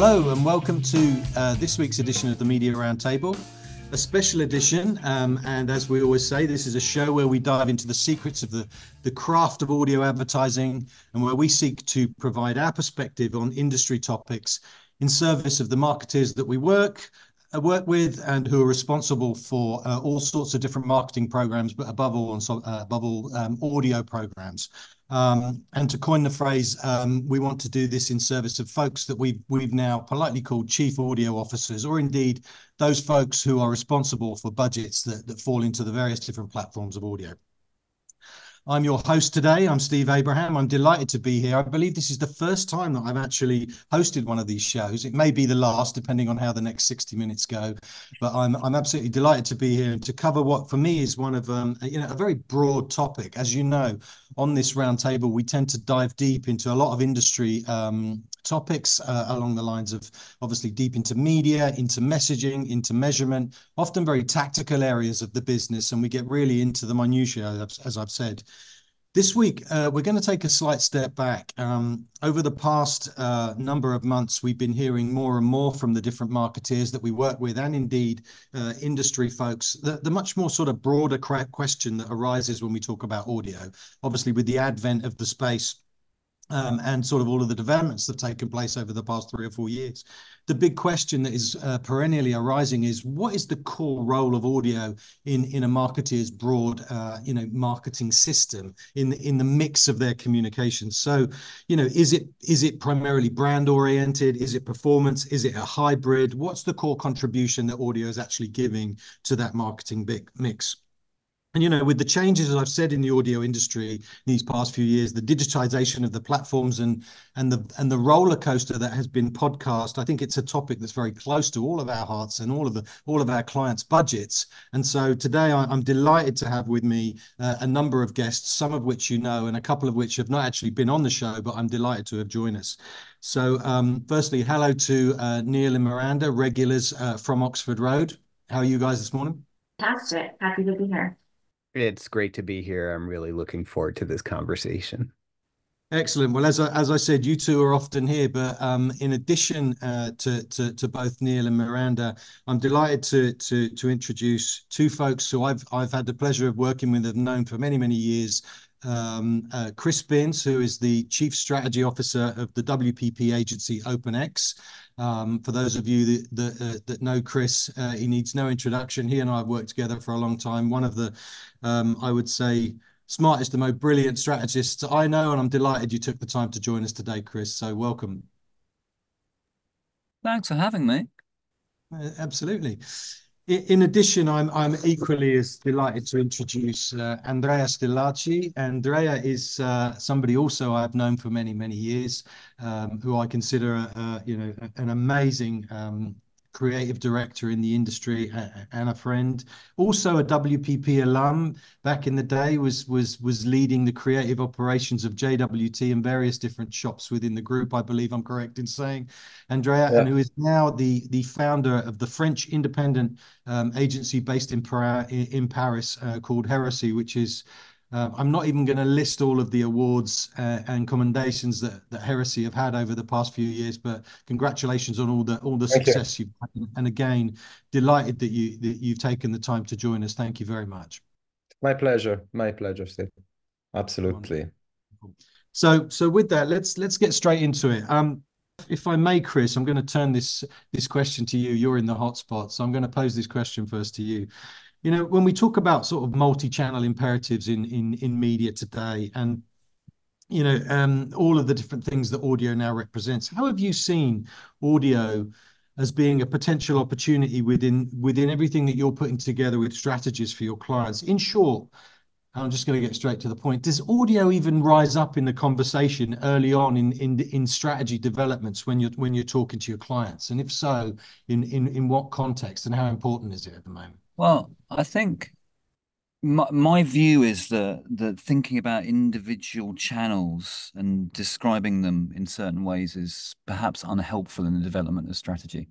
Hello and welcome to this week's edition of the Media Roundtable, a special edition. And as we always say, this is a show where we dive into the secrets of the craft of audio advertising and where we seek to provide our perspective on industry topics in service of the marketers that we work with and who are responsible for all sorts of different marketing programs, but above all, audio programs. And to coin the phrase, we want to do this in service of folks that we've now politely called chief audio officers, or indeed those folks who are responsible for budgets that fall into the various different platforms of audio. I'm your host today. I'm Steve Abraham. I'm delighted to be here. I believe this is the first time that I've actually hosted one of these shows. It may be the last, depending on how the next 60 minutes go. But I'm absolutely delighted to be here and to cover what, for me, is one of a very broad topic. As you know, on this roundtable, we tend to dive deep into a lot of industry topics along the lines of obviously deep into media, into messaging, into measurement, often very tactical areas of the business, and we get really into the minutiae, as I've said. This week, we're going to take a slight step back. Over the past number of months, we've been hearing more and more from the different marketeers that we work with, and indeed industry folks, the much more sort of broader question that arises when we talk about audio, obviously with the advent of the space. And sort of all of the developments that have taken place over the past 3 or 4 years. The big question that is perennially arising is, what is the core role of audio in a marketeer's broad, marketing system in the mix of their communications? So, is it primarily brand oriented? Is it performance? Is it a hybrid? What's the core contribution that audio is actually giving to that marketing mix? And, with the changes, as I've said, in the audio industry in these past few years, the digitization of the platforms and the roller coaster that has been podcast, I think it's a topic that's very close to all of our hearts and all of our clients' budgets. And so today I'm delighted to have with me a number of guests, some of which you know, and a couple of which have not actually been on the show, but I'm delighted to have joined us. So firstly, hello to Neal and Miranda, regulars from Oxford Road. How are you guys this morning? Fantastic. Happy to be here. It's great to be here. I'm really looking forward to this conversation. Excellent. Well, as I said, you two are often here, but in addition to both Neal and Miranda, I'm delighted to introduce two folks who I've had the pleasure of working with, have known for many, many years. Chris Binns, who is the Chief Strategy Officer of the WPP agency OpenX. For those of you that know Chris, he needs no introduction. He and I have worked together for a long time. One of the, I would say, smartest and most brilliant strategists I know, and I'm delighted you took the time to join us today, Chris. So welcome. Thanks for having me. Absolutely. In addition, I'm equally as delighted to introduce Andrea Stillacci. Andrea is somebody also I've known for many, many years, who I consider an amazing creative director in the industry and a friend. Also a WPP alum. Back in the day, was leading the creative operations of JWT and various different shops within the group. I believe I'm correct in saying, Andrea, and who is now the founder of the French independent agency based in Paris called Herezie, which is I'm not even going to list all of the awards and commendations that Herezie have had over the past few years, but congratulations on all the success you've had. And again, delighted that you've taken the time to join us. Thank you very much. My pleasure, Steve. Absolutely. So with that, let's get straight into it. If I may, Chris, I'm going to turn this question to you. You're in the hot spot, so I'm going to pose this question first to you. When we talk about sort of multi-channel imperatives in media today, and all of the different things that audio now represents, how have you seen audio as being a potential opportunity within everything that you're putting together with strategies for your clients? In short, I'm just going to get straight to the point. Does audio even rise up in the conversation early on in strategy developments when you're talking to your clients? And if so, in what context, and how important is it at the moment? Well, I think my view is that thinking about individual channels and describing them in certain ways is perhaps unhelpful in the development of strategy.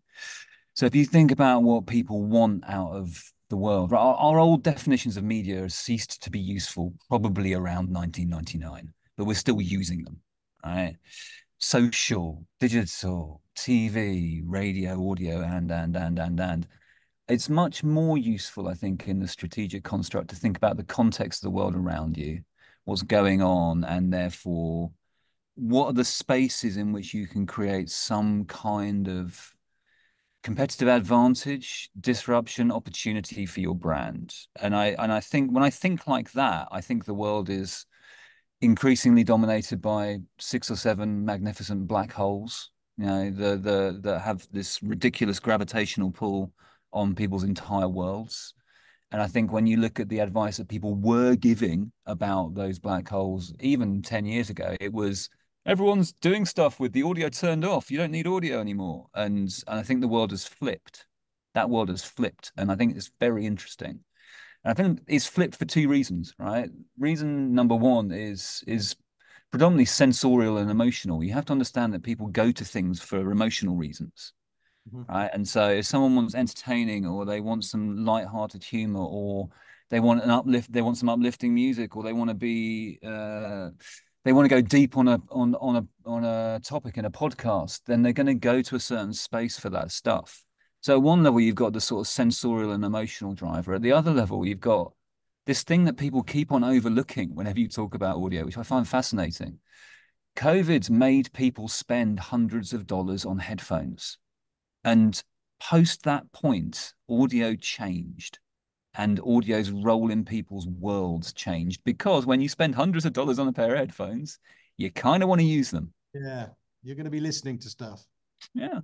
So if you think about what people want out of the world, our old definitions of media have ceased to be useful probably around 1999, but we're still using them, right? Social, digital, TV, radio, audio, and. It's much more useful, I think, in the strategic construct to think about the context of the world around you, what's going on, and therefore what are the spaces in which you can create some kind of competitive advantage, disruption, opportunity for your brand. And I think when I think like that, I think the world is increasingly dominated by 6 or 7 magnificent black holes, that have this ridiculous gravitational pull on people's entire worlds. And I think when you look at the advice that people were giving about those black holes, even 10 years ago, it was everyone's doing stuff with the audio turned off. You don't need audio anymore. And I think the world has flipped. That world has flipped. And I think it's very interesting. And I think it's flipped for 2 reasons, right? Reason number one is predominantly sensorial and emotional. You have to understand that people go to things for emotional reasons. Right. And so if someone wants entertaining, or they want some light-hearted humor, or they want some uplifting music, or they want to go deep on a topic in a podcast, then they're going to go to a certain space for that stuff. So at one level, you've got the sort of sensorial and emotional driver. At the other level, you've got this thing that people keep on overlooking whenever you talk about audio, which I find fascinating. COVID's made people spend hundreds of dollars on headphones. And post that point, audio changed, and audio's role in people's worlds changed, because when you spend hundreds of dollars on a pair of headphones, you kind of want to use them. Yeah, you're going to be listening to stuff. Yeah,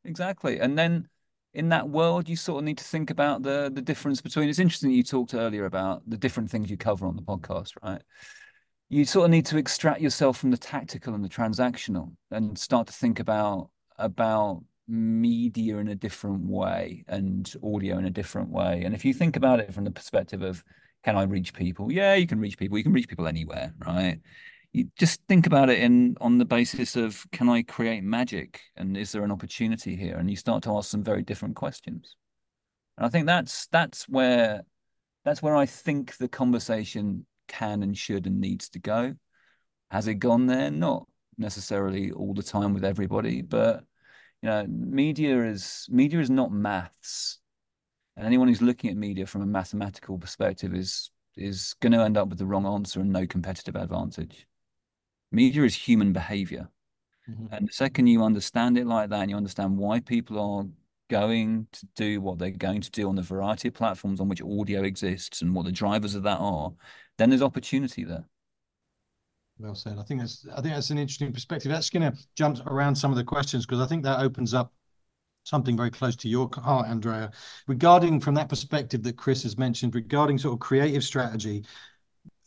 exactly. And then in that world, you sort of need to think about the difference between. It's interesting you talked earlier about the different things you cover on the podcast, right? You sort of need to extract yourself from the tactical and the transactional, and start to think about media in a different way and audio in a different way. And if you think about it from the perspective of, can I reach people? Yeah, you can reach people. You can reach people anywhere, right? You just think about it on the basis of, can I create magic? And is there an opportunity here? And you start to ask some very different questions. And I think that's where I think the conversation can and should and needs to go. Has it gone there? Not necessarily all the time with everybody, but media is not maths, and anyone who's looking at media from a mathematical perspective is going to end up with the wrong answer and no competitive advantage. Media is human behavior. And the second you understand it like that, and you understand why people are going to do what they're going to do on the variety of platforms on which audio exists and what the drivers of that are, then there's opportunity there. Well said. I think that's an interesting perspective. That's going to jump around some of the questions, because I think that opens up something very close to your heart, Andrea, regarding, from that perspective that Chris has mentioned, regarding sort of creative strategy.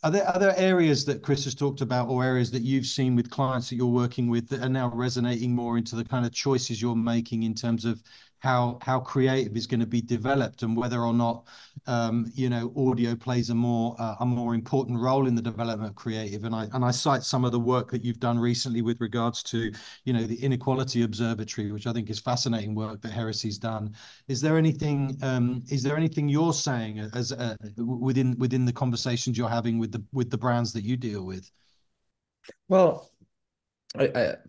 Are there areas that Chris has talked about, or areas that you've seen with clients that you're working with, that are now resonating more into the kind of choices you're making in terms of how creative is going to be developed, and whether or not audio plays a more important role in the development of creative? And I cite some of the work that you've done recently with regards to the Inequality Observatory, which I think is fascinating work that Heresie's done. Is there anything you're saying as within the conversations you're having with the brands that you deal with? Well,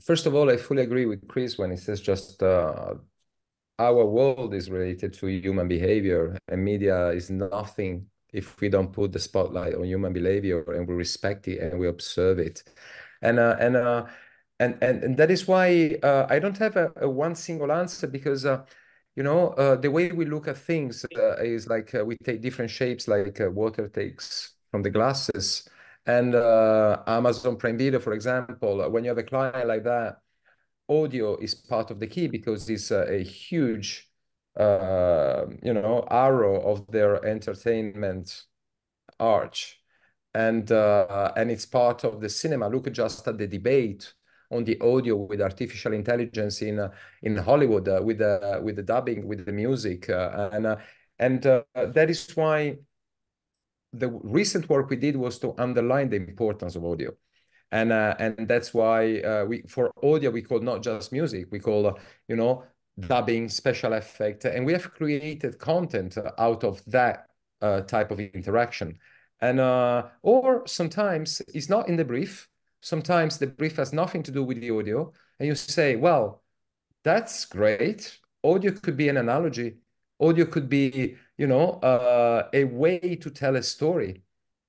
first of all, I fully agree with Chris when he says just our world is related to human behavior, and media is nothing if we don't put the spotlight on human behavior and we respect it and we observe it. And that is why I don't have a one single answer, because the way we look at things is like we take different shapes, like water takes from the glasses. And Amazon Prime Video, for example, when you have a client like that, audio is part of the key, because it's a huge arrow of their entertainment arch, and it's part of the cinema. Look just at the debate on the audio with artificial intelligence in Hollywood, with the dubbing, with the music, and that is why the recent work we did was to underline the importance of audio. And that's why for audio, we call not just music, we call, dubbing, special effect. And we have created content out of that type of interaction. And or sometimes it's not in the brief. Sometimes the brief has nothing to do with the audio. And you say, well, That's great. Audio could be an analogy. Audio could be, a way to tell a story.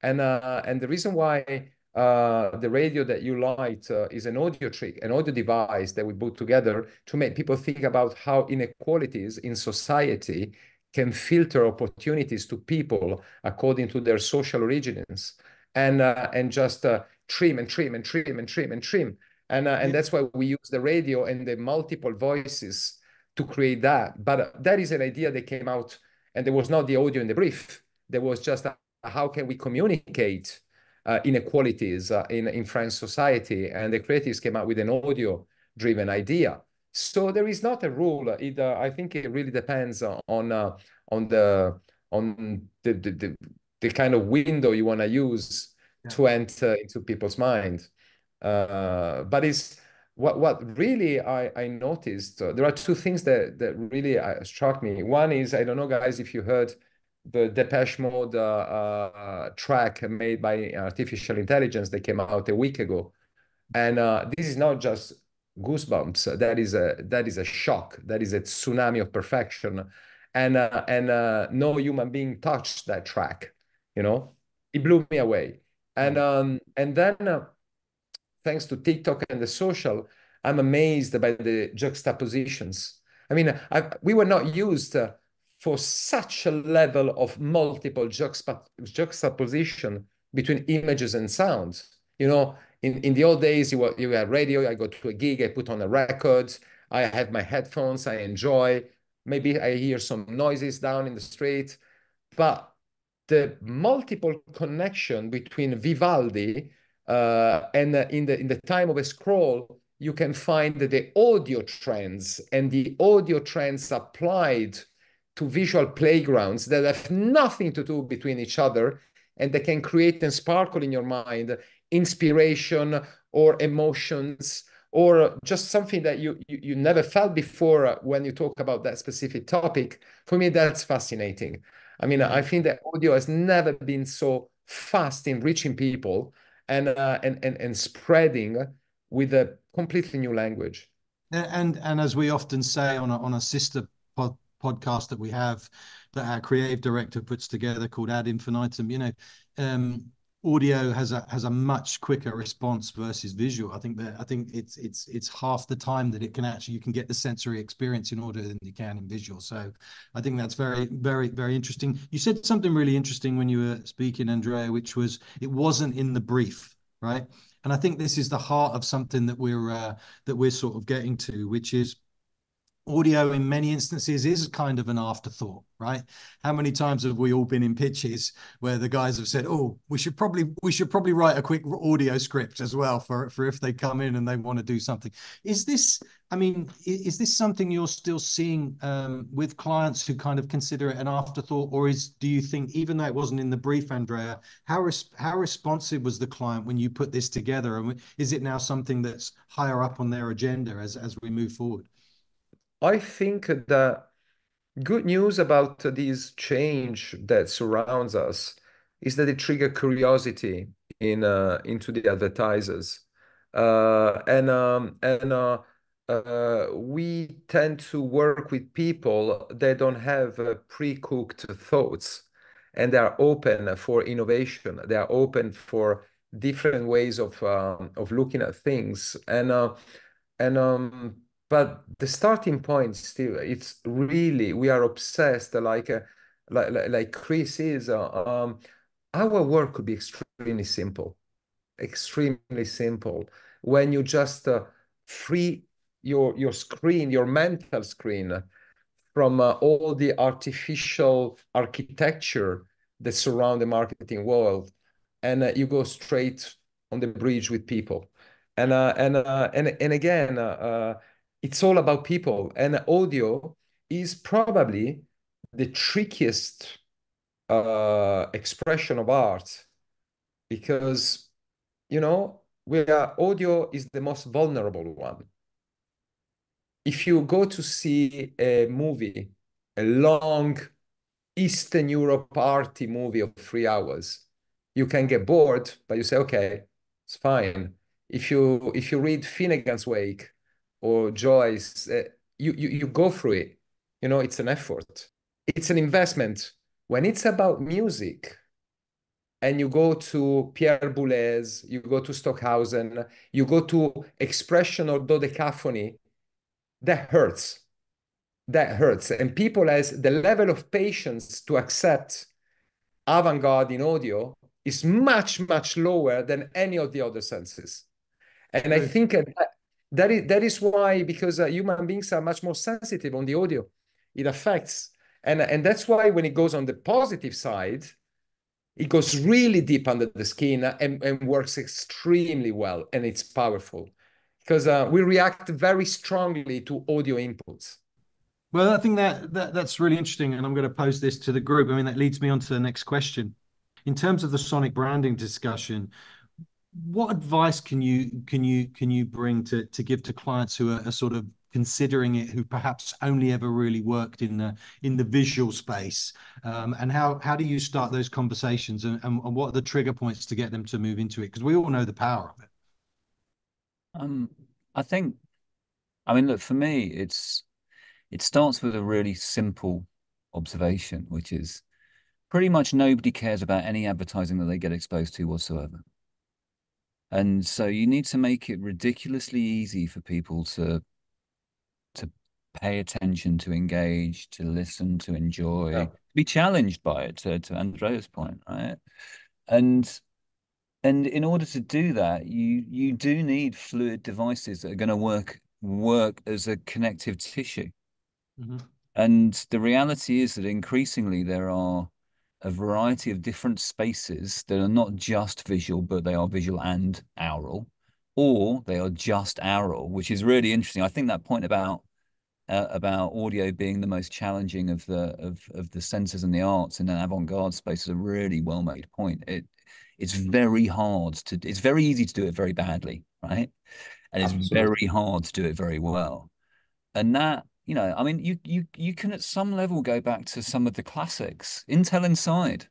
And the reason why the radio that you light is an audio trick, an audio device that we put together to make people think about how inequalities in society can filter opportunities to people according to their social origins, and just trim and trim and trim and trim and trim. And that's why we use the radio and the multiple voices to create that. But that is an idea that came out, and there was not the audio in the brief. There was just how can we communicate inequalities in French society, and the creatives came out with an audio-driven idea. So there is not a rule. I think it really depends on the kind of window you want to use to enter into people's mind. But it's what really I noticed. There are two things that really struck me. One is, I don't know, guys, if you heard the Depeche Mode track made by artificial intelligence that came out a week ago, and this is not just goosebumps. That is a shock. That is a tsunami of perfection, and no human being touched that track. It blew me away, and then. Thanks to TikTok and the social, I'm amazed by the juxtapositions. I mean, we were not used for such a level of multiple juxtaposition between images and sounds. In the old days, you had radio, I go to a gig, I put on a record, I have my headphones, I enjoy. Maybe I hear some noises down in the street, but the multiple connection between Vivaldi and in the time of a scroll, you can find the audio trends, and the audio trends applied to visual playgrounds that have nothing to do between each other, and they can create and sparkle in your mind inspiration or emotions, or just something that you never felt before when you talk about that specific topic. For me, that's fascinating. I mean, I think that audio has never been so fast in reaching people and spreading with a completely new language. And as we often say on a sister podcast that we have, that our creative director puts together, called Ad Infinitum, audio has a much quicker response versus visual. I think it's half the time that you can get the sensory experience in audio than you can in visual. So I think that's very, very, very interesting. You said something really interesting when you were speaking, Andrea, which was it wasn't in the brief, right? And I think this is the heart of something that we're sort of getting to, which is audio in many instances is kind of an afterthought, right? How many times have we all been in pitches where the guys have said, "Oh, we should probably write a quick audio script as well for if they come in and they want to do something." Is this something you're still seeing with clients who kind of consider it an afterthought, or do you think, even though it wasn't in the brief, Andrea, how responsive was the client when you put this together, and is it now something that's higher up on their agenda as we move forward? I think the good news about this change that surrounds us is that it triggered curiosity into the advertisers, we tend to work with people that don't have pre-cooked thoughts, and they are open for innovation. They are open for different ways of looking at things, and but the starting point still, it's really, we are obsessed, like Chris is. Our work could be extremely simple, when you just free your screen, your mental screen, from all the artificial architecture that surround the marketing world, and you go straight on the bridge with people. And again, it's all about people. And audio is probably the trickiest expression of art, because audio is the most vulnerable one. If you go to see a movie, a long Eastern Europe arty movie of 3 hours, you can get bored, but you say, okay, it's fine. If you read Finnegan's Wake or Joyce, you go through it. You know, it's an effort. It's an investment. When it's about music, and you go to Pierre Boulez, you go to Stockhausen, you go to expression or dodecaphony, that hurts. That hurts. And people has the level of patience to accept avant-garde in audio is much, much lower than any of the other senses. And I think that is why, because human beings are much more sensitive on the audio. It affects. And that's why when it goes on the positive side, it goes really deep under the skin and works extremely well, and it's powerful because we react very strongly to audio inputs. Well, I think that's really interesting, and I'm going to pose this to the group. I mean, that leads me on to the next question. In terms of the sonic branding discussion, what advice can you bring to give to clients who are sort of considering it, who perhaps only ever really worked in the visual space, and how do you start those conversations, and what are the trigger points to get them to move into it? Because we all know the power of it. I think, I mean, look, for me, it starts with a really simple observation, which is pretty much nobody cares about any advertising that they get exposed to whatsoever. And so you need to make it ridiculously easy for people to pay attention, to engage, to listen, to enjoy, be challenged by it, to Andrea's point, right? And in order to do that, you do need fluid devices that are going to work as a connective tissue. Mm-hmm. And the reality is that increasingly there are a variety of different spaces that are not just visual, but they are visual and aural, or they are just aural, which is really interesting. I think that point about audio being the most challenging of the senses and the arts in an avant-garde space is a really well-made point. It's very hard it's very easy to do it very badly, right? And it's Absolutely. very hard to do it very well. And that, I mean, you can at some level go back to some of the classics. Intel Inside.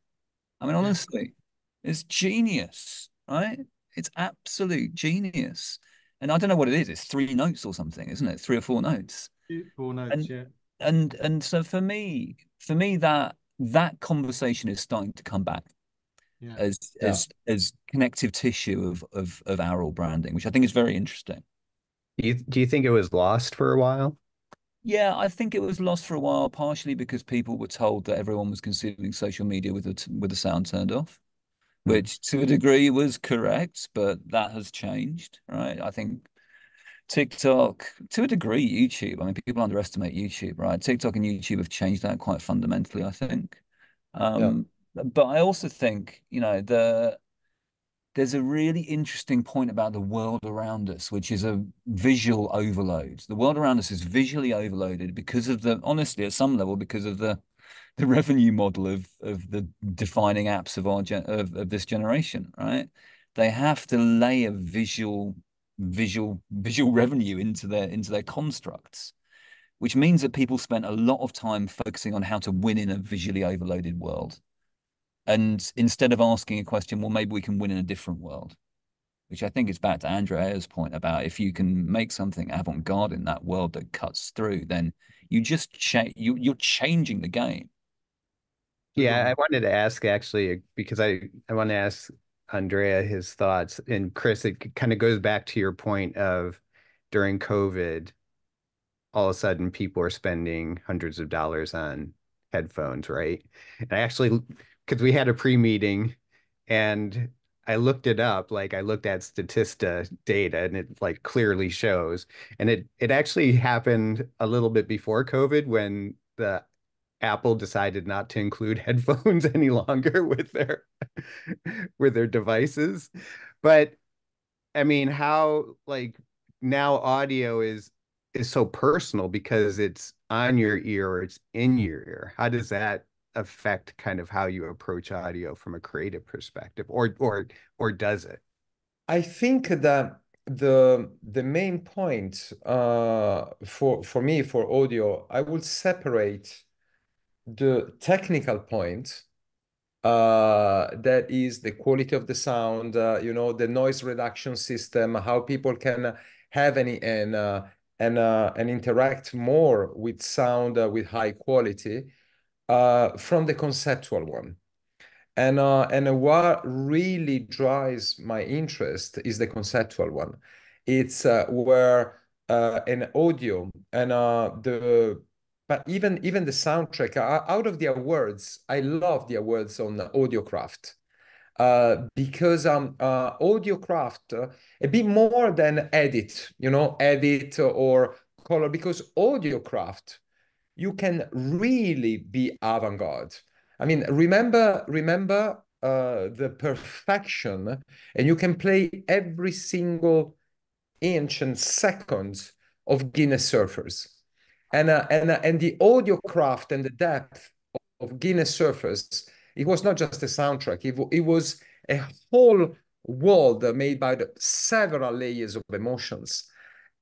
I mean, honestly, it's genius, right? It's absolute genius. And I don't know what it is. It's 3 notes or something, isn't it? 3 or 4 notes. 4 notes, And yeah. and so for me, that conversation is starting to come back Yeah. as connective tissue of aural branding, which I think is very interesting. Do you think it was lost for a while? Yeah, I think it was lost for a while, partially because people were told that everyone was consuming social media with the sound turned off, which to a degree was correct, but that has changed, right? I think TikTok, to a degree, YouTube. I mean, people underestimate YouTube, right? TikTok and YouTube have changed that quite fundamentally, I think. Yeah. But I also think, there's a really interesting point about the world around us, which is a visual overload. The world around us is visually overloaded because of honestly, at some level, because of the revenue model of the defining apps of this generation, right? They have to lay a visual revenue into their constructs, which means that people spent a lot of time focusing on how to win in a visually overloaded world. And instead of asking a question, well, maybe we can win in a different world, which I think is back to Andrea's point about if you can make something avant-garde in that world that cuts through, then you just you're changing the game. Yeah, I wanted to ask actually because I want to ask Andrea his thoughts. And Chris, it kind of goes back to your point of during COVID, all of a sudden people are spending hundreds of dollars on headphones, right? And I actually, because we had a pre-meeting and I looked it up, like I looked at Statista data and it like clearly shows. And it actually happened a little bit before COVID when the Apple decided not to include headphones any longer with their devices. But I mean, how like now audio is so personal because it's on your ear or it's in your ear. How does that affect kind of how you approach audio from a creative perspective, or does it? I think that the main point for me for audio, I would separate the technical point that is the quality of the sound, the noise reduction system, how people can have and interact more with sound with high quality from the conceptual one. And what really drives my interest is the conceptual one. It's where an audio and but even the soundtrack out of the awards. I love the awards on Audiocraft because Audiocraft a bit more than edit, edit or color, because Audiocraft, you can really be avant-garde. I mean, remember the perfection, and you can play every single inch and second of Guinness Surfers, and the audio craft and the depth of Guinness Surfers. It was not just a soundtrack; it was a whole world made by several layers of emotions,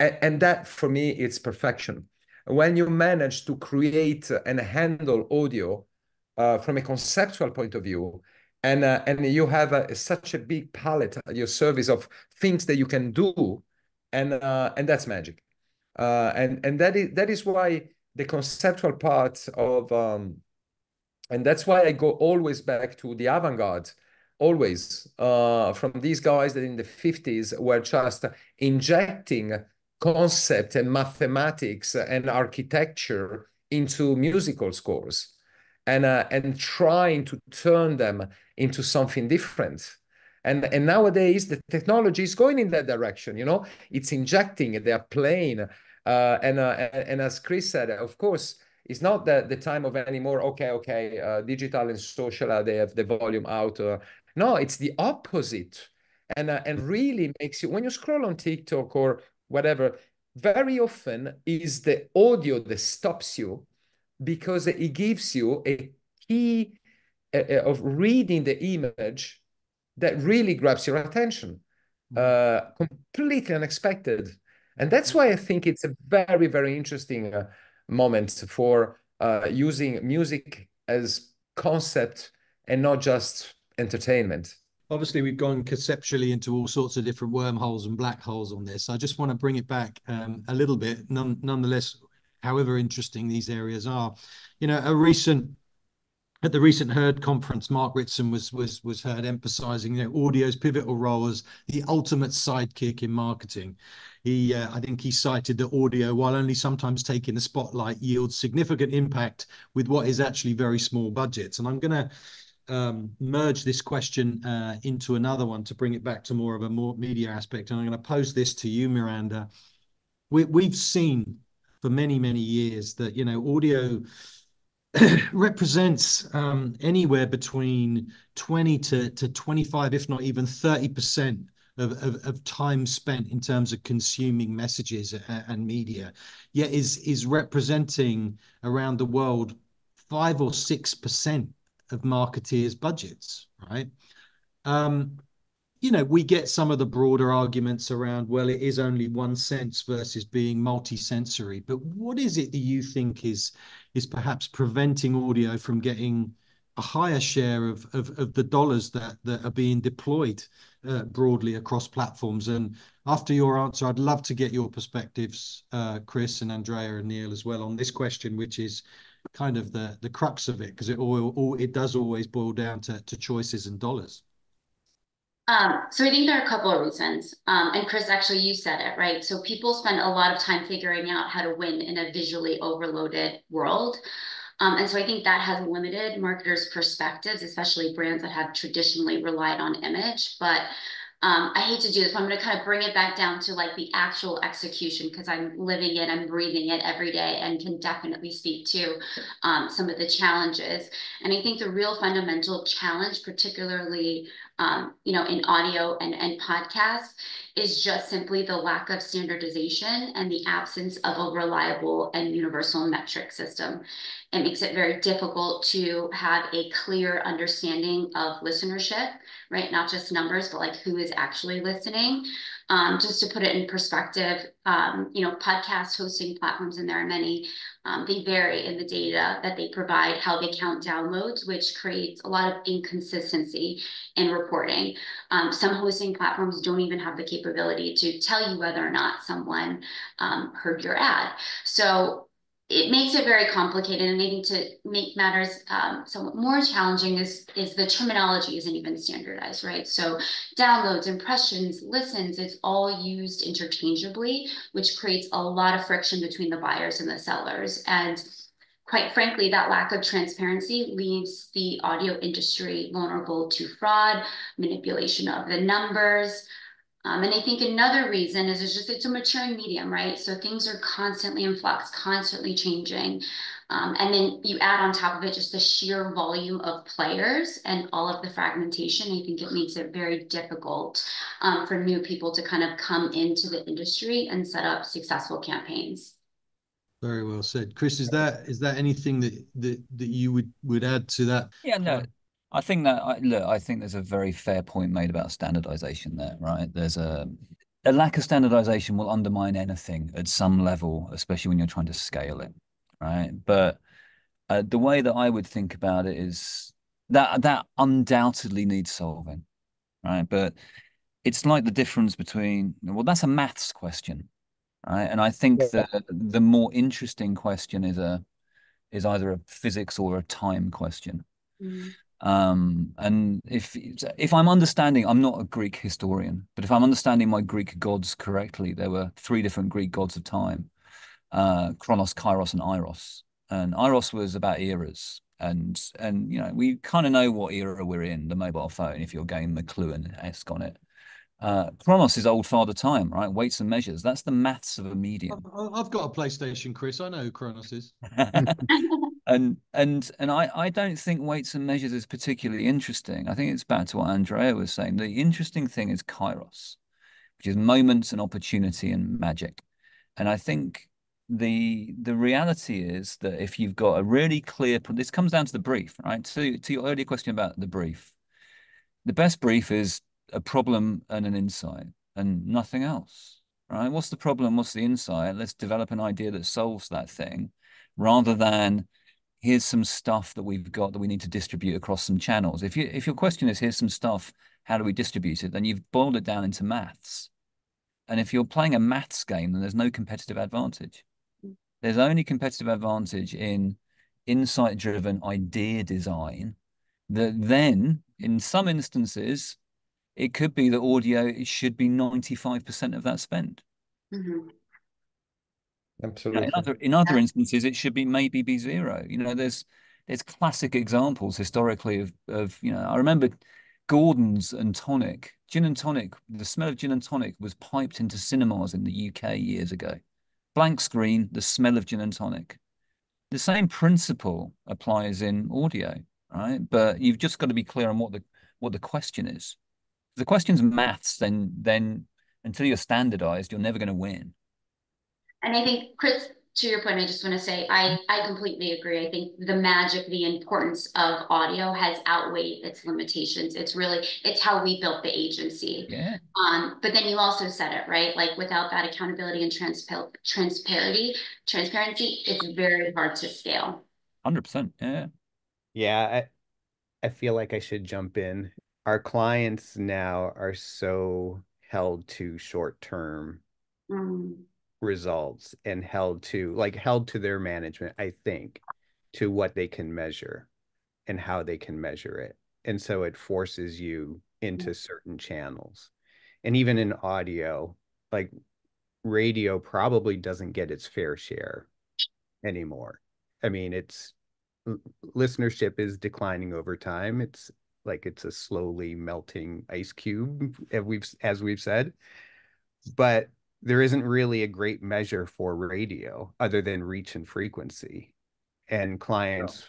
and that for me, it's perfection. When you manage to create and handle audio from a conceptual point of view, and you have such a big palette at your service of things that you can do, and that's magic. And that is why the conceptual part of and that's why I go always back to the avant-garde, always from these guys that in the 50s were just injecting concept and mathematics and architecture into musical scores, and trying to turn them into something different. And nowadays the technology is going in that direction. It's injecting, they are playing, and as Chris said, of course, it's not the time of anymore. Okay, digital and social, they have the volume out. No, it's the opposite, and really makes you, when you scroll on TikTok or whatever, very often is the audio that stops you, because it gives you a key of reading the image that really grabs your attention, completely unexpected. And that's why I think it's a very, very interesting moment for using music as concept and not just entertainment. Obviously, we've gone conceptually into all sorts of different wormholes and black holes on this. I just want to bring it back a little bit, nonetheless, however interesting these areas are. At the recent Heard conference, Mark Ritson was heard emphasizing, audio's pivotal role as the ultimate sidekick in marketing. I think he cited that audio, while only sometimes taking the spotlight, yields significant impact with what is actually very small budgets. And I'm going to merge this question into another one to bring it back to more of a more media aspect. And I'm going to pose this to you, Miranda. We've seen for many, many years that, audio represents anywhere between 20 to 25, if not even 30% of time spent in terms of consuming messages and media, yet is representing around the world 5 or 6% of marketeers' budgets, right? We get some of the broader arguments around, well, it is only one sense versus being multi-sensory. But what is it that you think is perhaps preventing audio from getting a higher share of the dollars that are being deployed broadly across platforms? And after your answer, I'd love to get your perspectives, Chris and Andrea and Neal as well, on this question, which is kind of the crux of it, because it does always boil down to choices and dollars. So I think there are a couple of reasons. And Chris, actually, you said it, right? So people spend a lot of time figuring out how to win in a visually overloaded world. And so I think that has limited marketers' perspectives, especially brands that have traditionally relied on image. But I hate to do this, but I'm going to kind of bring it back down to like the actual execution, because I'm living it, I'm breathing it every day, and can definitely speak to some of the challenges. And I think the real fundamental challenge, particularly in audio and podcasts, is just simply the lack of standardization and the absence of a reliable and universal metric system. It makes it very difficult to have a clear understanding of listenership, right? Not just numbers, but like who is actually listening. Just to put it in perspective, podcast hosting platforms, and there are many, they vary in the data that they provide, how they count downloads, which creates a lot of inconsistency in reporting. Some hosting platforms don't even have the capability to tell you whether or not someone heard your ad. So it makes it very complicated, and I think to make matters somewhat more challenging is the terminology isn't even standardized, right? So downloads, impressions, listens, it's all used interchangeably, which creates a lot of friction between the buyers and the sellers. And quite frankly, that lack of transparency leaves the audio industry vulnerable to fraud, manipulation of the numbers. And I think another reason is it's a maturing medium, right? So things are constantly in flux, constantly changing. And then you add on top of it just the sheer volume of players and all of the fragmentation. I think it makes it very difficult for new people to kind of come into the industry and set up successful campaigns. Very well said, Chris. Is that anything that you would add to that? Yeah, no, I think I think there's a very fair point made about standardization there, right? There's a lack of standardization will undermine anything at some level, especially when you're trying to scale it, right? But the way that I would think about it is that undoubtedly needs solving, right? But it's like the difference between, well, that's a maths question, right? And I think Yeah. the more interesting question is either a physics or a time question. And if I'm understanding, I'm not a Greek historian, but if I'm understanding my Greek gods correctly, there were three different Greek gods of time: Chronos, Kairos, and Eros. And Eros was about eras, and we kind of know what era we're in, the mobile phone, if you're going McLuhan-esque on it. Chronos is old father time, right? Weights and measures. That's the maths of a medium. I've got a PlayStation, Chris. I know who Kronos is. And I don't think weights and measures is particularly interesting. I think it's back to what Andrea was saying. The interesting thing is Kairos, which is moments and opportunity and magic. And I think the reality is that if you've got a really clear, this comes down to the brief, right? To your earlier question about the brief, the best brief is a problem and an insight and nothing else, right? What's the problem? What's the insight? Let's develop an idea that solves that thing, rather than here's some stuff that we've got that we need to distribute across some channels. If your question is here's some stuff, how do we distribute it? Then you've boiled it down into maths. And if you're playing a maths game, then there's no competitive advantage. There's only competitive advantage in insight-driven idea design that then, in some instances, it could be that audio it should be 95% of that spend. Absolutely. In other instances, it should be maybe be zero. There's classic examples historically of I remember Gordon's and tonic, gin and tonic. The smell of gin and tonic was piped into cinemas in the UK years ago. Blank screen, the smell of gin and tonic. The same principle applies in audio, right? But you've just got to be clear on what the question is. If the question's maths, then until you're standardized, you're never going to win. And I think, Chris, to your point, I just want to say I completely agree. I think the magic, the importance of audio has outweighed its limitations. It's how we built the agency. Yeah. But then you also said it, right? Like without that accountability and transparency, it's very hard to scale. 100%. Yeah. Yeah, I feel like I should jump in. Our clients now are so held to short-term results and held to their management, I think, to what they can measure and how they can measure it. And so it forces you into certain channels. And even in audio, like radio probably doesn't get its fair share anymore. I mean, listenership is declining over time. It's a slowly melting ice cube, as we've said. But there isn't really a great measure for radio other than reach and frequency. And clients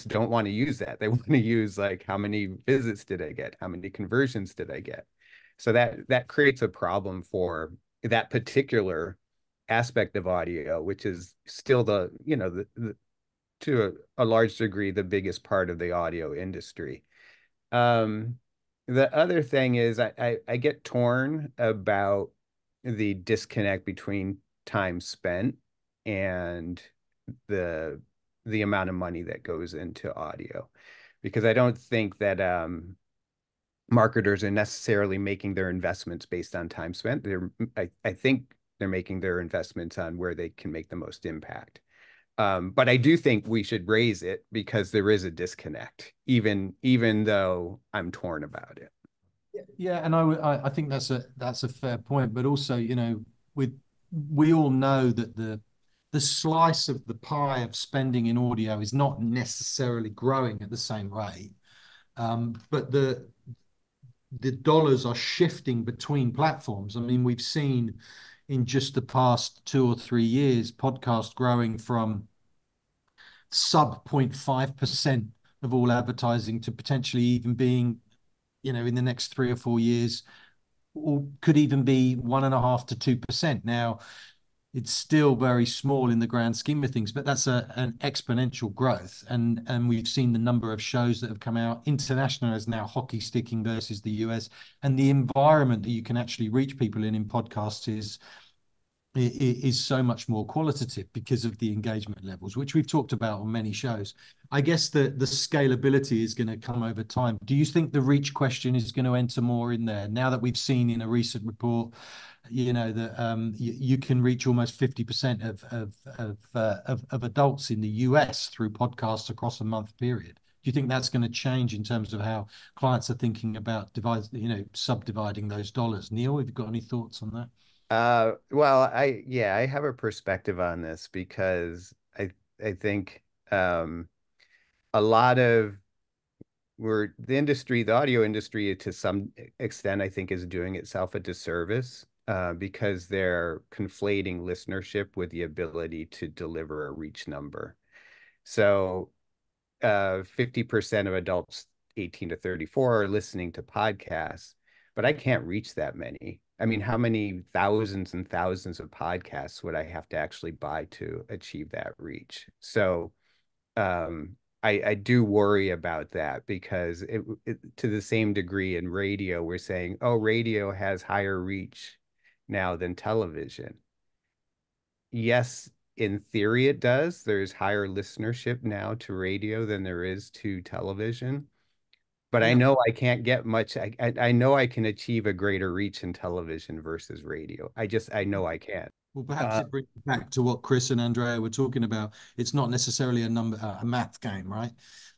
don't want to use that. They want to use how many visits did I get? How many conversions did I get? So that creates a problem for that particular aspect of audio, which is still to a large degree, the biggest part of the audio industry. The other thing is I get torn about the disconnect between time spent and the amount of money that goes into audio, because I don't think that marketers are necessarily making their investments based on time spent. I think they're making their investments on where they can make the most impact. But I do think we should raise it because there is a disconnect, even though I'm torn about it. Yeah, and I think that's a fair point. But also, we all know that the slice of the pie of spending in audio is not necessarily growing at the same rate. But the dollars are shifting between platforms. I mean, we've seen in just the past 2 or 3 years, podcast growing from sub 0.5% of all advertising to potentially even being, in the next 3 or 4 years, or could even be 1.5 to 2%. Now, it's still very small in the grand scheme of things, but that's an exponential growth. And we've seen the number of shows that have come out. International is now hockey sticking versus the US, and the environment that you can actually reach people in podcasts is so much more qualitative because of the engagement levels, which we've talked about on many shows. I guess the scalability is going to come over time. Do you think the reach question is going to enter more in there now that we've seen in a recent report, that you can reach almost 50% of adults in the US through podcasts across a month period? Do you think that's going to change in terms of how clients are thinking about subdividing those dollars? Neal, have you got any thoughts on that? Well, I have a perspective on this because I think a lot of the audio industry to some extent, I think, is doing itself a disservice because they're conflating listenership with the ability to deliver a reach number. So 50% of adults 18 to 34 are listening to podcasts, but I can't reach that many. I mean, how many thousands and thousands of podcasts would I have to actually buy to achieve that reach? So I do worry about that because to the same degree in radio, we're saying, oh, radio has higher reach now than television. Yes, in theory it does. There's higher listenership now to radio than there is to television. But I know I can't get much. I know I can achieve a greater reach in television versus radio. I know I can. Well, perhaps it brings back to what Chris and Andrea were talking about. It's not necessarily a math game, right?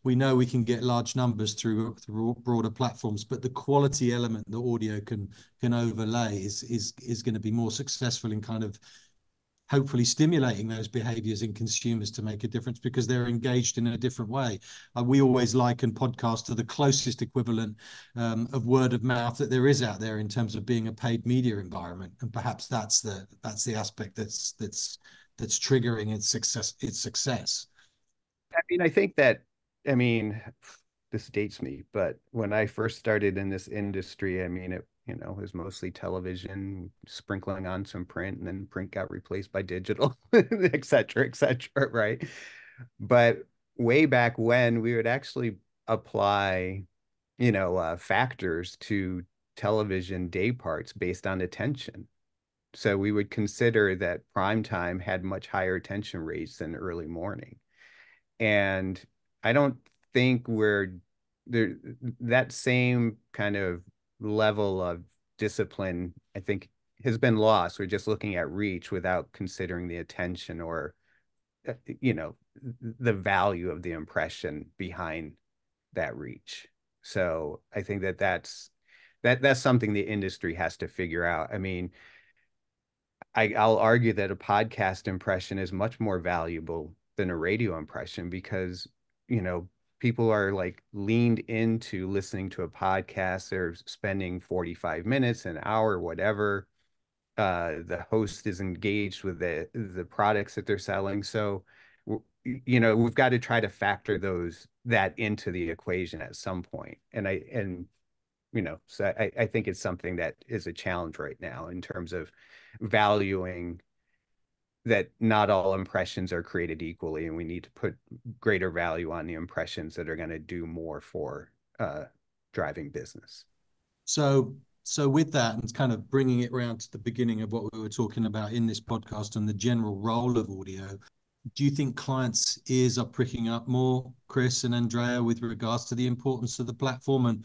We know we can get large numbers through broader platforms, but the quality element that audio can overlay is going to be more successful in kind of hopefully stimulating those behaviors in consumers to make a difference because they're engaged in a different way. We always liken podcasts to the closest equivalent of word of mouth that there is out there in terms of being a paid media environment, and perhaps that's the aspect that's triggering its success. I mean, I think that, I mean, this dates me, but when I first started in this industry, I mean, it was mostly television, sprinkling on some print, and then print got replaced by digital, et cetera, right? But way back when, we would actually apply, factors to television day parts based on attention. So we would consider that prime time had much higher attention rates than early morning. And I don't think we're there, that same kind of level of discipline, I think, has been lost. We're just looking at reach without considering the attention or, the value of the impression behind that reach. So I think that's something the industry has to figure out. I mean, I'll argue that a podcast impression is much more valuable than a radio impression because, people are like leaned into listening to a podcast. They're spending 45 minutes, an hour, whatever. The host is engaged with the products that they're selling. So, we've got to try to factor that into the equation at some point. So I think it's something that is a challenge right now in terms of valuing that not all impressions are created equally, and we need to put greater value on the impressions that are going to do more for driving business. So with that, and kind of bringing it around to the beginning of what we were talking about in this podcast and the general role of audio, do you think clients' ears are pricking up more, Chris and Andrea, with regards to the importance of the platform? And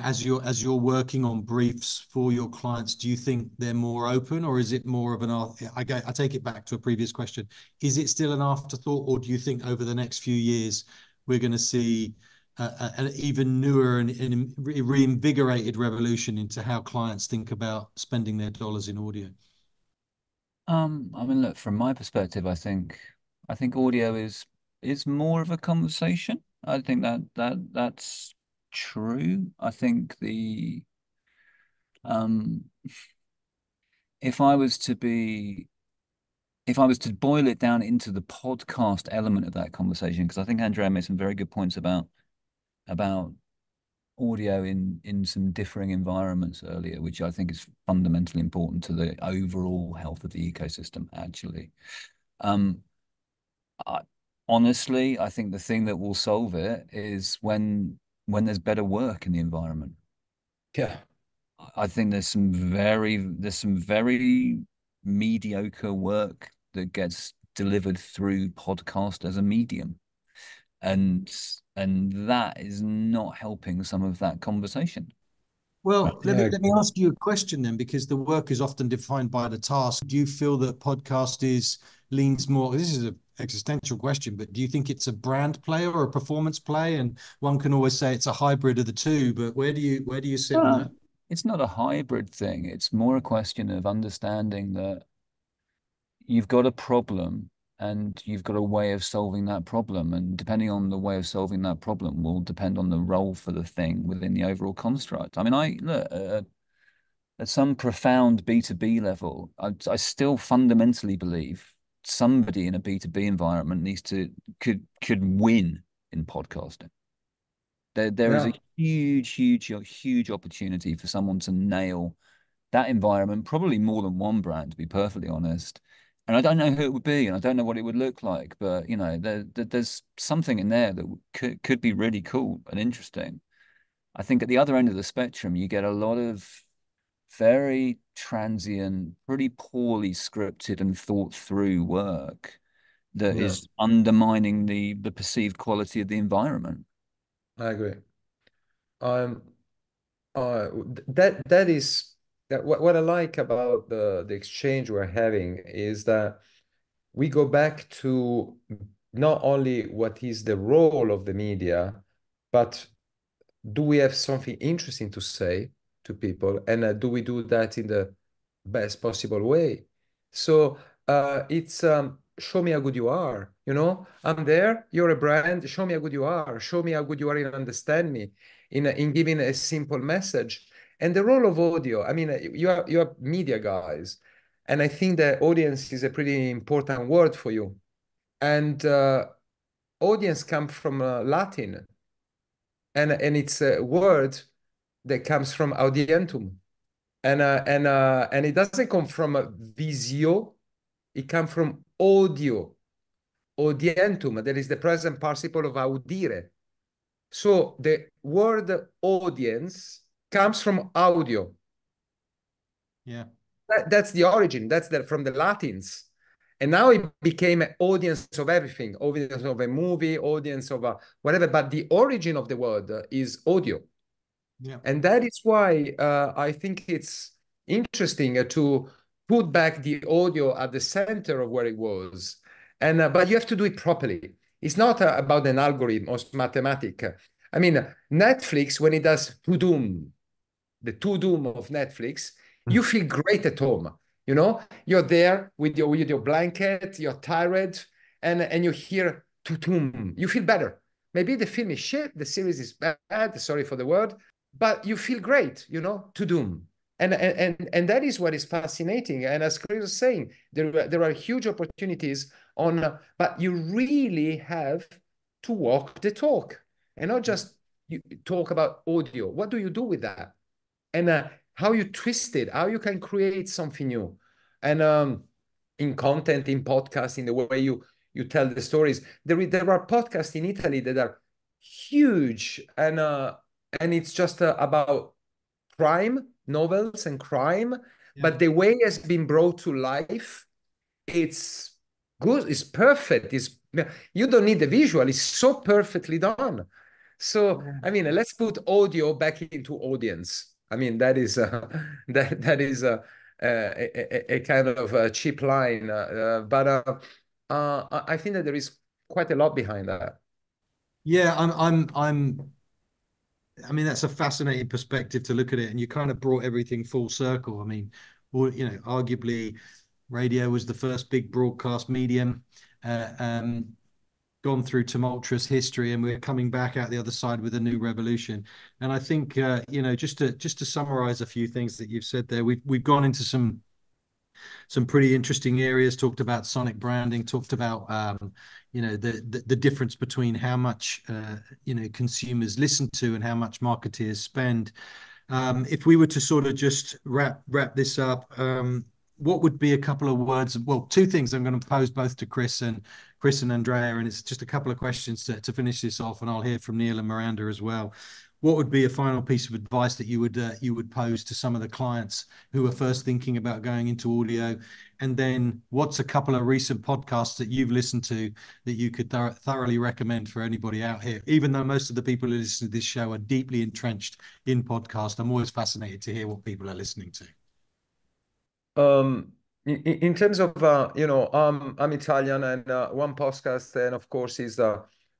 as you're working on briefs for your clients, do you think they're more open, or is it more of an I take it back to a previous question. Is it still an afterthought, or do you think over the next few years we're going to see an even newer and reinvigorated revolution into how clients think about spending their dollars in audio? I mean, look, from my perspective, I think audio is more of a conversation. I think that's true. I think the if I was to boil it down into the podcast element of that conversation, because I think Andrea made some very good points about audio in some differing environments earlier, which I think is fundamentally important to the overall health of the ecosystem, actually. Honestly, I think the thing that will solve it is when there's better work in the environment. Yeah. I think there's some very mediocre work that gets delivered through podcast as a medium. And that is not helping some of that conversation. Well, let me ask you a question then, because the work is often defined by the task. Do you feel that podcast leans more? This is an existential question, but do you think it's a brand play or a performance play? And one can always say it's a hybrid of the two, but where do you sit on that? It's not a hybrid thing. It's more a question of understanding that you've got a problem and you've got a way of solving that problem. And depending on the way of solving that problem will depend on the role for the thing within the overall construct. I mean, look, at some profound B2B level, I still fundamentally believe somebody in a B2B environment could win in podcasting. There is a huge opportunity for someone to nail that environment, probably more than one brand, to be perfectly honest. And I don't know who it would be, and I don't know what it would look like, but you know, there's something in there that could be really cool and interesting. I think at the other end of the spectrum, you get a lot of very transient, pretty poorly scripted and thought through work that is undermining the perceived quality of the environment. I agree. That is what I like about the exchange we're having is that we go back to not only what is the role of the media, but do we have something interesting to say to people, and do we do that in the best possible way? So it's show me how good you are. You know, I'm there. You're a brand. Show me how good you are. Show me how good you are in understand me, in giving a simple message. And the role of audio. I mean, you are media guys, and I think that audience is a pretty important word for you. And audience come from Latin, and it's a word that comes from audientum, and it doesn't come from visio, it comes from audio, audientum. That is the present participle of audire. So the word audience comes from audio. Yeah, that's the origin. That's from the Latins. And now it became an audience of everything, audience of a movie, audience of whatever. But the origin of the word is audio. yeah. And that is why I think it's interesting to put back the audio at the center of where it was. And but you have to do it properly. It's not about an algorithm or mathematics. I mean, Netflix, when it does to-doom, the to-doom of Netflix, you feel great at home. You know, you're there with your blanket, you're tired, and you hear to-doom. You feel better. Maybe the film is shit, the series is bad, sorry for the word, but you feel great, you know, to-doom. And that is what is fascinating. And as Chris was saying, there are huge opportunities on, but you really have to walk the talk and not just you talk about audio. What do you do with that? And how you twist it, how you can create something new. And in content, in podcasts, in the way you tell the stories. There are podcasts in Italy that are huge, and it's just about crime novels and crime, but the way it's been brought to life, it's good, it's perfect. It's, you don't need the visual, it's so perfectly done. So I mean, let's put audio back into audience. I mean, that is that is a kind of a cheap line, but I think that there is quite a lot behind that. Yeah, I mean, that's a fascinating perspective to look at it, and you kind of brought everything full circle. I mean, well, you know, arguably, radio was the first big broadcast medium, uh, um, gone through tumultuous history, and we're coming back out the other side with a new revolution. And I think, you know, just to summarize a few things that you've said there, we've gone into some pretty interesting areas, talked about sonic branding, talked about you know, the difference between how much you know, consumers listen to and how much marketeers spend. If we were to sort of just wrap this up, what would be a couple of words? Well, two things I'm going to pose both to Chris and Andrea, and it's just a couple of questions to finish this off, and I'll hear from Neal and Miranda as well. What would be a final piece of advice that you would pose to some of the clients who are first thinking about going into audio? And then what's a couple of recent podcasts that you've listened to that you could thoroughly recommend for anybody out here? Even though most of the people who listen to this show are deeply entrenched in podcast, I'm always fascinated to hear what people are listening to. In terms of you know, I'm Italian, and one podcast, and of course, is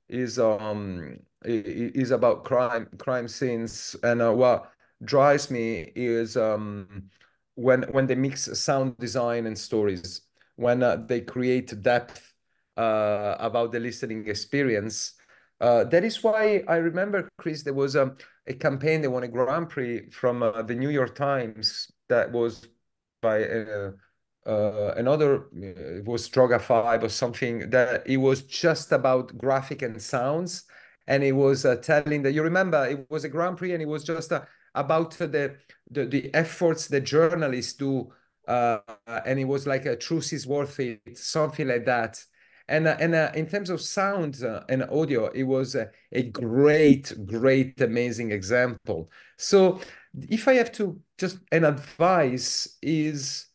is about crime scenes, and what drives me is when they mix sound design and stories, when they create depth about the listening experience. That is why I remember, Chris, there was a campaign, they won a Grand Prix from the New York Times that was by another, it was Droga 5 or something, that it was just about graphic and sounds. And it was telling that, you remember, it was a Grand Prix, and it was just about the efforts the journalists do. And it was like a truth is worth it, something like that. And in terms of sound and audio, it was a great, amazing example. So if I have to just an advice is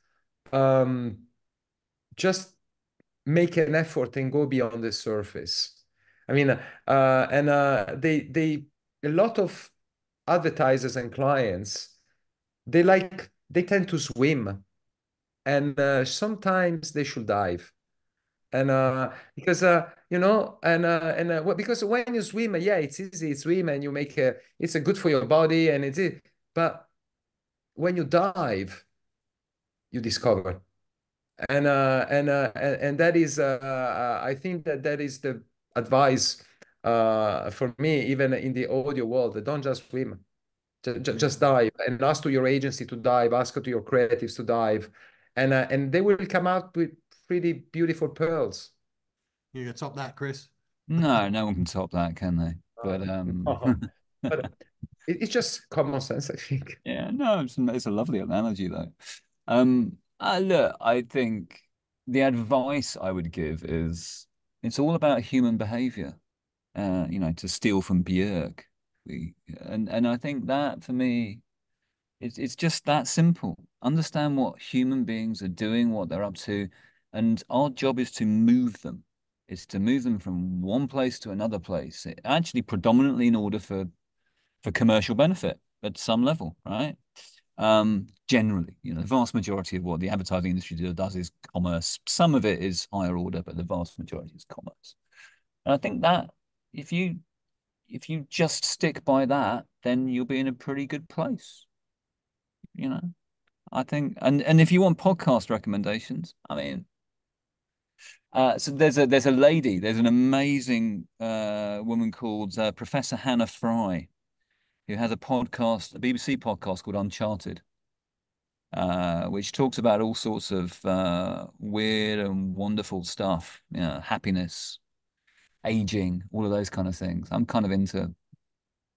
just make an effort and go beyond the surface. I mean, and they a lot of advertisers and clients, they tend to swim, and sometimes they should dive. And because you know, and well, because when you swim, yeah, it's easy to swim, and you make it's a good for your body, and but when you dive, you discover. And that is I think that that is the advice for me, even in the audio world. Don't just swim, just dive, and ask to your agency to dive, ask to your creatives to dive, and they will come out with pretty beautiful pearls. You gonna top that, Chris? No, no one can top that, can they? But But it's just common sense, I think. yeah, no, it's a lovely analogy though. Look, I think the advice I would give is it's all about human behavior. You know, to steal from Björk. And I think that for me, it's just that simple. Understand what human beings are doing, what they're up to, and our job is to move them. It's to move them from one place to another place. Actually, predominantly in order for commercial benefit at some level, right? Generally, you know, the vast majority of what the advertising industry does is commerce. Some of it is higher order, but the vast majority is commerce. And I think that if you just stick by that, then you'll be in a pretty good place. You know, I think, and if you want podcast recommendations, I mean, so there's a lady, there's an amazing woman called Professor Hannah Fry, who has a podcast, a BBC podcast called Uncharted, which talks about all sorts of weird and wonderful stuff, you know, happiness, aging, all of those kind of things. I'm kind of into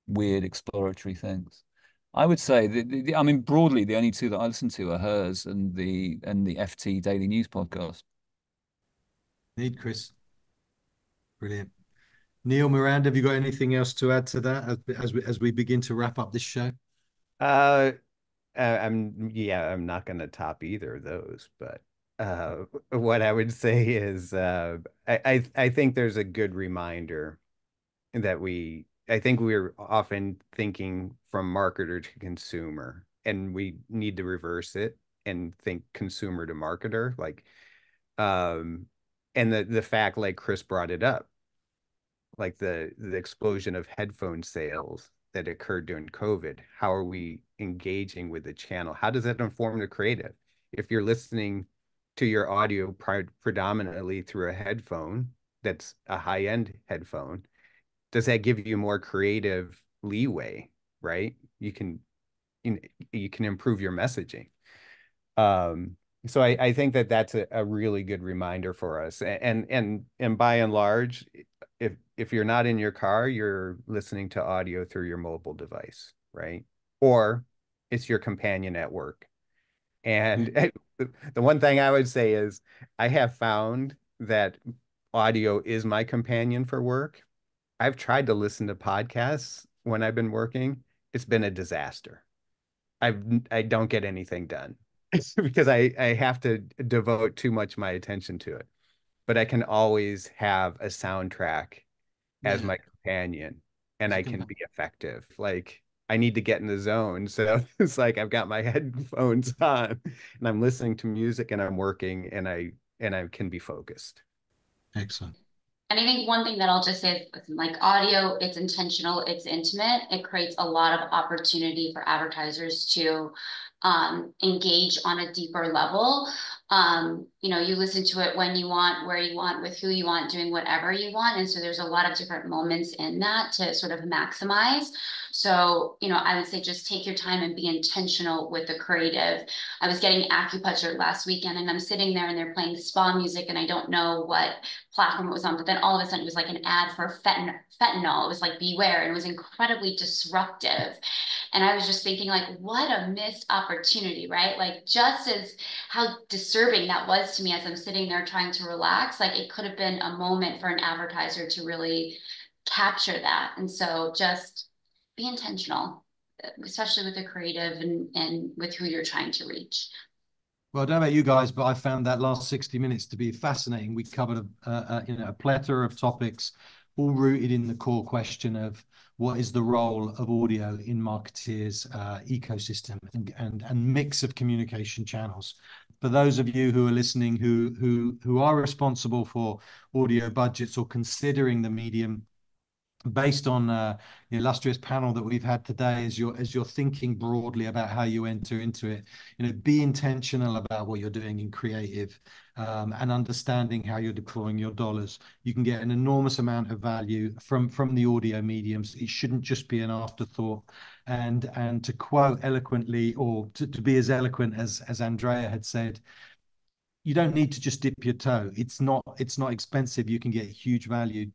weird exploratory things. I would say I mean, broadly, the only two that I listen to are hers and the FT Daily News podcast. Need Chris. Brilliant. Neal, Miranda, have you got anything else to add to that as we begin to wrap up this show? I'm not going to top either of those, but what I would say is I think there's a good reminder that I think we're often thinking from marketer to consumer, and we need to reverse it and think consumer to marketer, like and the fact, like Chris brought it up, like the explosion of headphone sales that occurred during COVID. How are we engaging with the channel? How does that inform the creative? If you're listening to your audio predominantly through a headphone that's a high-end headphone, does that give you more creative leeway, right? You can improve your messaging. So I think that that's a really good reminder for us. And by and large, if you're not in your car, you're listening to audio through your mobile device, right? Or it's your companion at work. And the one thing I would say is I have found that audio is my companion for work. I've tried to listen to podcasts when I've been working. It's been a disaster. I don't get anything done because I have to devote too much of my attention to it. But I can always have a soundtrack as my companion, and I can be effective. Like, I need to get in the zone. So it's like I've got my headphones on and I'm listening to music and I'm working, and I can be focused. Excellent. And I think one thing that I'll just say is, like, audio, it's intentional, it's intimate. It creates a lot of opportunity for advertisers to engage on a deeper level. You listen to it when you want, where you want, with who you want, doing whatever you want. And so there's a lot of different moments in that to sort of maximize. So, I would say just take your time and be intentional with the creative. I was getting acupuncture last weekend and I'm sitting there and they're playing spa music and I don't know what platform it was on, but then all of a sudden it was like an ad for fentanyl. It was like beware, and it was incredibly disruptive. And I was just thinking, like, what a missed opportunity, right? Like, just as how disturbing that was to me as I'm sitting there trying to relax, like it could have been a moment for an advertiser to really capture that. And so just be intentional, especially with the creative and with who you're trying to reach. Well, I don't know about you guys, but I found that last 60 minutes to be fascinating. We covered a plethora of topics, all rooted in the core question of what is the role of audio in marketeers' ecosystem and mix of communication channels. For those of you who are listening, who are responsible for audio budgets or considering the medium, based on the illustrious panel that we've had today, as you're thinking broadly about how you enter into it, be intentional about what you're doing in creative, and understanding how you're deploying your dollars. You can get an enormous amount of value from the audio mediums. It shouldn't just be an afterthought. And to quote eloquently, or to be as eloquent as Andrea had said, you don't need to just dip your toe. It's not expensive. You can get huge value.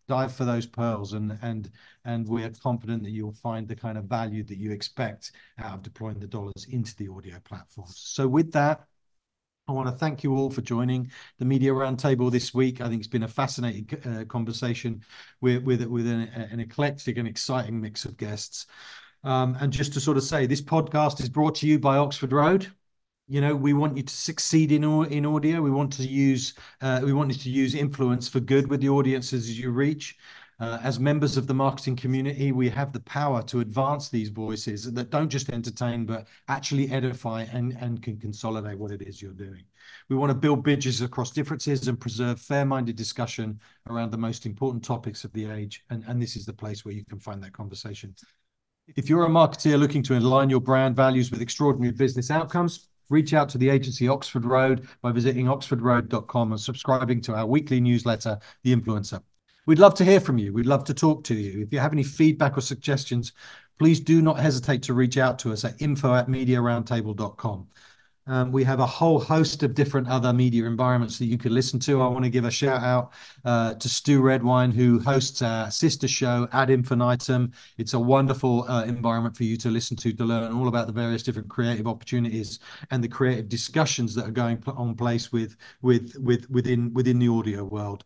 Dive for those pearls, and we are confident that you'll find the kind of value that you expect out of deploying the dollars into the audio platforms. So with that, I want to thank you all for joining the Media Roundtable this week. I think it's been a fascinating conversation with an eclectic and exciting mix of guests. And just to sort of say, this podcast is brought to you by Oxford Road. We want you to succeed in audio. We want you to use influence for good with the audiences you reach. As members of the marketing community, we have the power to advance these voices that don't just entertain, but actually edify and can consolidate what it is you're doing. We want to build bridges across differences and preserve fair-minded discussion around the most important topics of the age. And this is the place where you can find that conversation. If you're a marketeer looking to align your brand values with extraordinary business outcomes, reach out to the agency Oxford Road by visiting oxfordroad.com and subscribing to our weekly newsletter, The Influencer. We'd love to hear from you. We'd love to talk to you. If you have any feedback or suggestions, please do not hesitate to reach out to us at info@mediaroundtable.com. We have a whole host of different other media environments that you could listen to. I want to give a shout out to Stu Redwine, who hosts our sister show Ad Infinitum. It's a wonderful environment for you to listen to learn all about the various different creative opportunities and the creative discussions that are going on place within the audio world.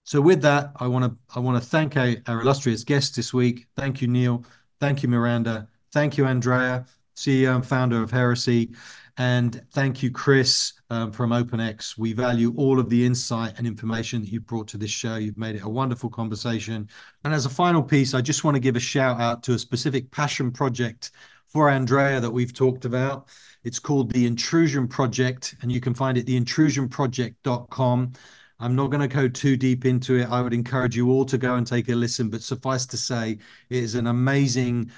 So with that, I want to thank our illustrious guests this week. Thank you, Neal. Thank you, Miranda. Thank you, Andrea, CEO and founder of Herezie. And thank you, Chris, from OpenX. We value all of the insight and information that you've brought to this show. You've made it a wonderful conversation. And as a final piece, I just want to give a shout out to a specific passion project for Andrea that we've talked about. It's called The Intrusion Project, and you can find it at theintrusionproject.com. I'm not going to go too deep into it. I would encourage you all to go and take a listen, but suffice to say, it is an amazing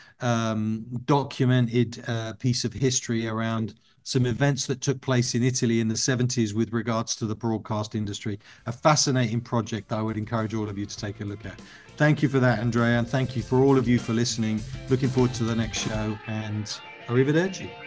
documented piece of history around some events that took place in Italy in the 70s with regards to the broadcast industry. A fascinating project I would encourage all of you to take a look at. Thank you for that, Andrea, and thank you for all of you for listening. Looking forward to the next show, and arrivederci.